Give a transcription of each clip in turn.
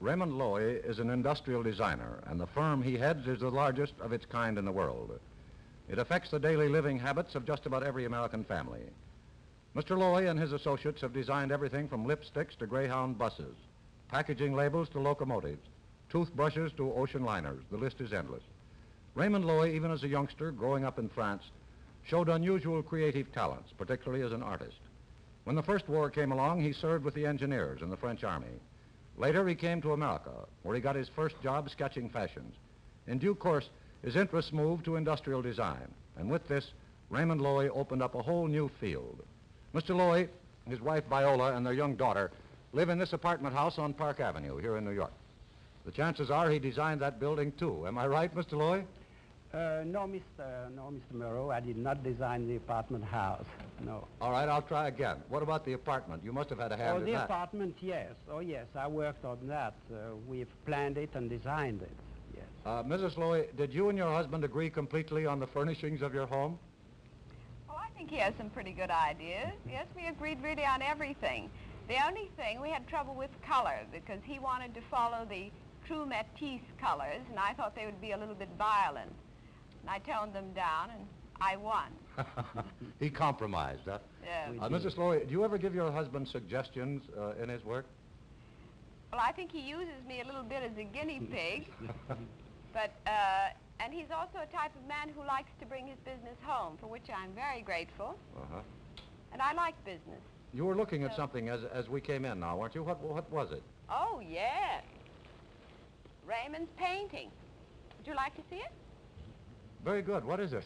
Raymond Loewy is an industrial designer, and the firm he heads is the largest of its kind in the world. It affects the daily living habits of just about every American family. Mr. Loewy and his associates have designed everything from lipsticks to Greyhound buses, packaging labels to locomotives, toothbrushes to ocean liners. The list is endless. Raymond Loewy, even as a youngster growing up in France, showed unusual creative talents, particularly as an artist. When the First War came along, he served with the engineers in the French Army. Later, he came to America, where he got his first job sketching fashions. In due course, his interests moved to industrial design, and with this, Raymond Loewy opened up a whole new field. Mr. Loewy, his wife Viola, and their young daughter live in this apartment house on Park Avenue here in New York. The chances are he designed that building, too. Am I right, Mr. Loewy? No, Mr. Moreau, I did not design the apartment house, no. All right, I'll try again. What about the apartment? You must have had a hand in that. Oh, the apartment, yes. Oh, yes, I worked on that. We've planned it and designed it, yes. Mrs. Loewy, did you and your husband agree completely on the furnishings of your home? Oh, I think he has some pretty good ideas. Yes, we agreed really on everything. The only thing, we had trouble with color because he wanted to follow the true Matisse colors, and I thought they would be a little bit violent. And I toned them down, and I won. He compromised, huh? Yes. Mrs. Loewy, do you ever give your husband suggestions in his work? Well, I think he uses me a little bit as a guinea pig, but, and he's also a type of man who likes to bring his business home, for which I'm very grateful. Uh-huh. And I like business. You were looking at something as we came in now, weren't you? What was it? Oh, yes. Raymond's painting. Would you like to see it? Very good. What is it?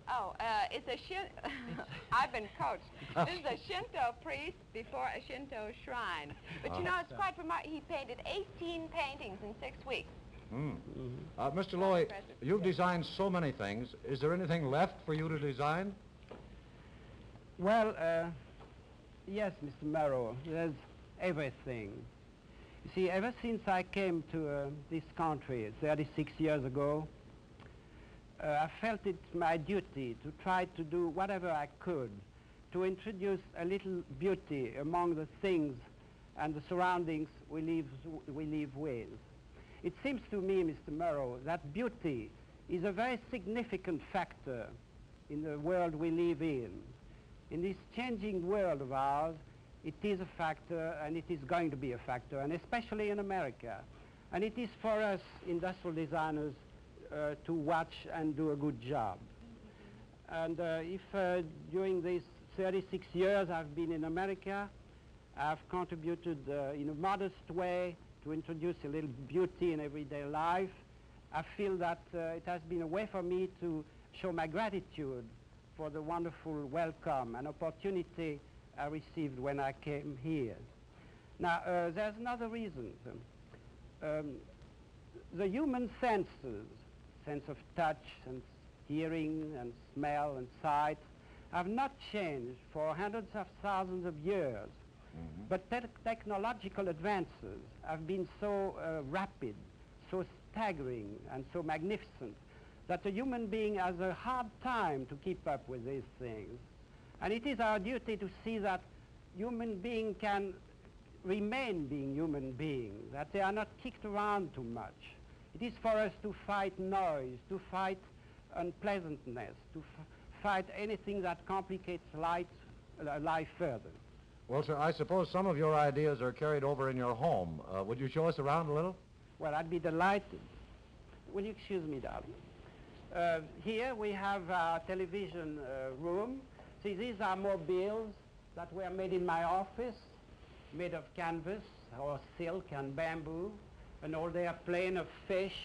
Oh, it's a I've been coached. This is a Shinto priest before a Shinto shrine. But you know, it's quite remarkable. He painted 18 paintings in 6 weeks. Mr. Loewy, you've designed so many things. Is there anything left for you to design? Well, yes, Mr. Morrow, there's everything. You see, ever since I came to this country 36 years ago, I felt it my duty to try to do whatever I could to introduce a little beauty among the things and the surroundings we live with. It seems to me, Mr. Morrow, that beauty is a very significant factor in the world we live in. In this changing world of ours, it is a factor, and it is going to be a factor, and especially in America. And it is for us industrial designers to watch and do a good job. And if during these 36 years I've been in America, I've contributed in a modest way to introduce a little beauty in everyday life, I feel that it has been a way for me to show my gratitude for the wonderful welcome and opportunity I received when I came here. Now, there's another reason. The human senses, sense of touch and hearing and smell and sight, have not changed for hundreds of thousands of years. But technological advances have been so rapid, so staggering, and so magnificent that the human being has a hard time to keep up with these things. And it is our duty to see that human beings can remain being human beings, that they are not kicked around too much. It is for us to fight noise, to fight unpleasantness, to fight anything that complicates life further. Well, sir, I suppose some of your ideas are carried over in your home. Would you show us around a little? Well, I'd be delighted. Will you excuse me, darling? Here we have our television room. See, these are mobiles that were made in my office, made of canvas or silk and bamboo, an old airplane of fish.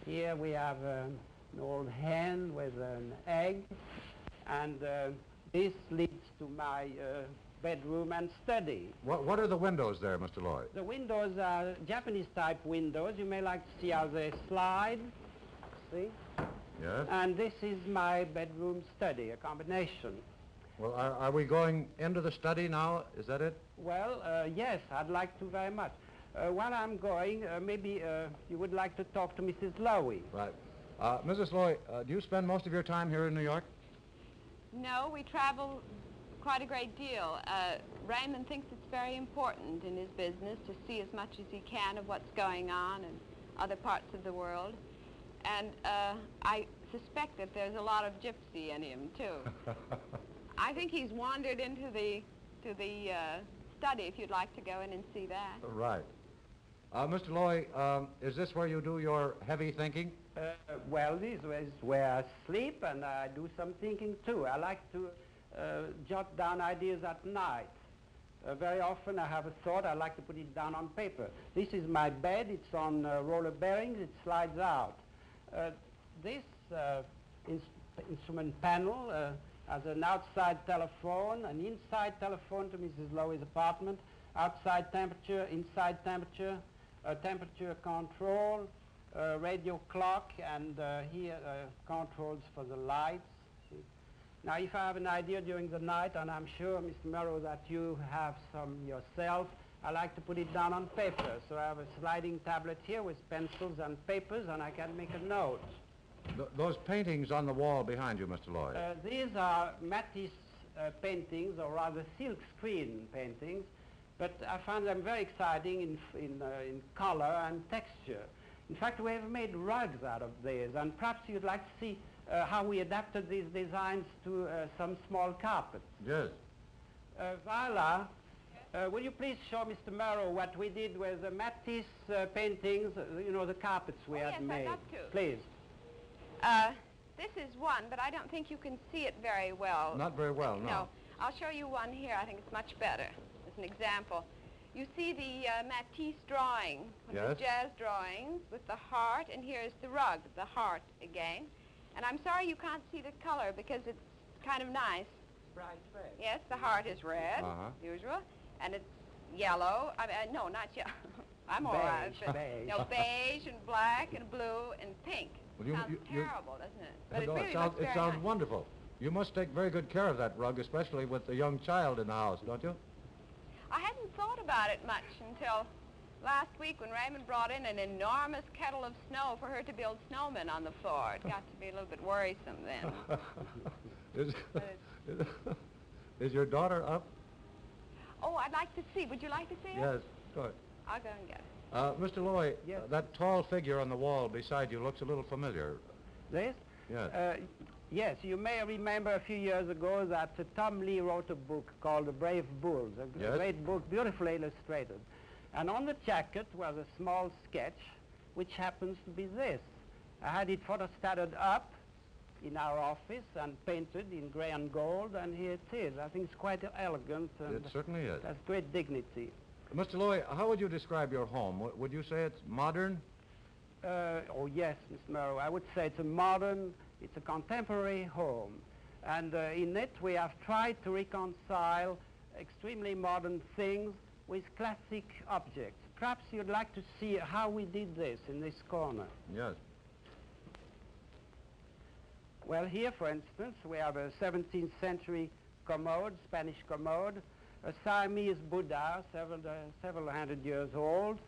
Here we have an old hen with an egg, and this leads to my bedroom and study. What are the windows there, Mr. Loewy? The windows are Japanese-type windows. You may like to see how they slide. See? Yes. And this is my bedroom study, a combination. Well, are we going into the study now? Is that it? Well, yes, I'd like to very much. While I'm going, maybe you would like to talk to Mrs. Loewy. Right. Mrs. Loewy, do you spend most of your time here in New York? No, we travel quite a great deal. Raymond thinks it's very important in his business to see as much as he can of what's going on in other parts of the world. And I suspect that there's a lot of gypsy in him, too. I think he's wandered into the study, if you'd like to go in and see that. Right. Mr. Loy, is this where you do your heavy thinking? Well, this is where I sleep, and I do some thinking, too. I like to jot down ideas at night. Very often I have a thought, I like to put it down on paper. This is my bed, it's on roller bearings, it slides out. This instrument panel has an outside telephone, an inside telephone to Mrs. Lowe's apartment, outside temperature, inside temperature, temperature control, radio clock, and here controls for the lights. Now, if I have an idea during the night, and I'm sure, Mr. Merrill, that you have some yourself, I like to put it down on paper. So I have a sliding tablet here with pencils and papers, and I can make a note. Those paintings on the wall behind you, Mr. Loy. These are Matisse paintings, or rather silk screen paintings, but I find them very exciting in color and texture. In fact, we have made rugs out of these, and perhaps you'd like to see how we adapted these designs to some small carpets. Yes. Viola, will you please show Mr. Merrill what we did with the Matisse paintings, you know, the carpets we had yes, made? I'd love to. Please. This is one, but I don't think you can see it very well. Not very well, no. No. I'll show you one here. I think it's much better as an example. You see the Matisse drawing, Yes. the jazz drawings with the heart, and here's the rug, the heart again. And I'm sorry you can't see the color because it's kind of nice. Bright red. Yes, the heart is red, usual, and it's yellow. No, not yellow. I'm all right. Beige, beige. No, beige and black and blue and pink. Well, Sounds terrible, doesn't it? But No, it really sounds, looks very sounds nice. wonderful. You must take very good care of that rug, especially with the young child in the house, don't you? I hadn't thought about it much until last week when Raymond brought in an enormous kettle of snow for her to build snowmen on the floor. It got to be a little bit worrisome then. Is your daughter up? Oh, I'd like to see. Would you like to see it? Yes, go ahead. I'll go and get it. Mr. Loy, Yes. that tall figure on the wall beside you looks a little familiar. This? Yes. Yes, you may remember a few years ago that Tom Lee wrote a book called The Brave Bulls, a Yes. great book, beautifully illustrated. And on the jacket was a small sketch, which happens to be this. I had it photostated up in our office and painted in gray and gold, and here it is. I think it's quite elegant and It certainly is. has great dignity. Mr. Loy, how would you describe your home? Would you say it's modern? Oh yes, Mr. Merrow, I would say it's a modern, it's a contemporary home. And in it we have tried to reconcile extremely modern things with classic objects. Perhaps you'd like to see how we did this in this corner. Yes. Well, here, for instance, we have a 17th century commode, Spanish commode, a Siamese Buddha, several hundred years old,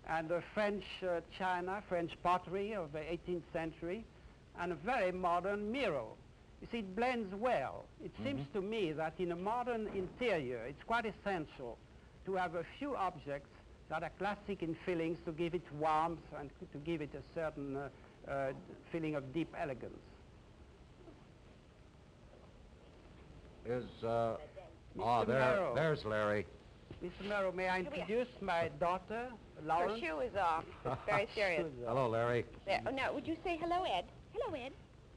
and a French china, French pottery of the 18th century, and a very modern mirror. You see, it blends well. It seems to me that in a modern interior, it's quite essential to have a few objects that are classic in feelings to give it warmth and to give it a certain feeling of deep elegance. Mr. Merrow. There's Larry. Mr. Merrow, may I introduce my daughter, Her Lawrence? shoe is off. It's very serious. Shoes off. Hello, Larry. There. Oh, no, would you say hello, Ed? Hello, Ed.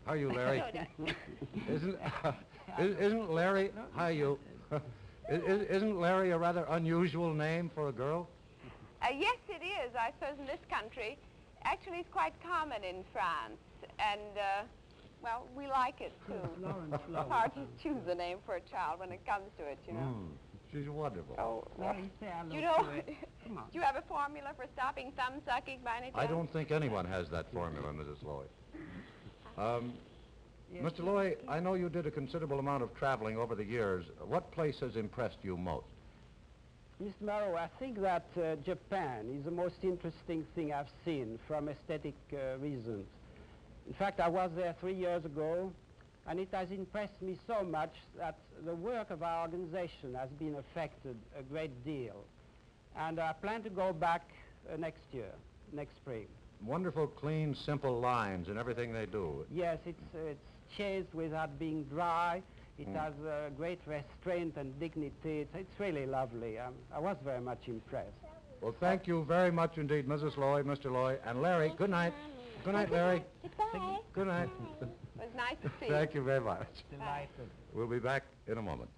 How are you, Larry? Hello, Ed. Isn't Larry? Hi, you. Isn't Larry a rather unusual name for a girl? Yes, it is, I suppose, in this country. Actually, it's quite common in France. And, well, we like it, too. Lawrence, It's hard to choose a name for a child when it comes to it, you know. She's wonderful. Oh, Larry, say hello you know, to it. Come on. do you have a formula for stopping thumb sucking by any chance? I don't think anyone has that formula, Mrs. Loy. Yes. Mr. Loy, I know you did a considerable amount of traveling over the years. What place has impressed you most? Mr. Morrow, I think that Japan is the most interesting thing I've seen from aesthetic reasons. In fact, I was there 3 years ago, And it has impressed me so much that the work of our organization has been affected a great deal. And I plan to go back next year, next spring. Wonderful, clean, simple lines in everything they do. Yes, it's chased without being dry. It has great restraint and dignity. It's really lovely. I was very much impressed. Well, thank you very much indeed, Mrs. Loy, Mr. Loy, and Larry. Good night. Good night, Larry. Goodbye. Good night. It was nice to see you. Thank you very much. Delighted. We'll be back in a moment.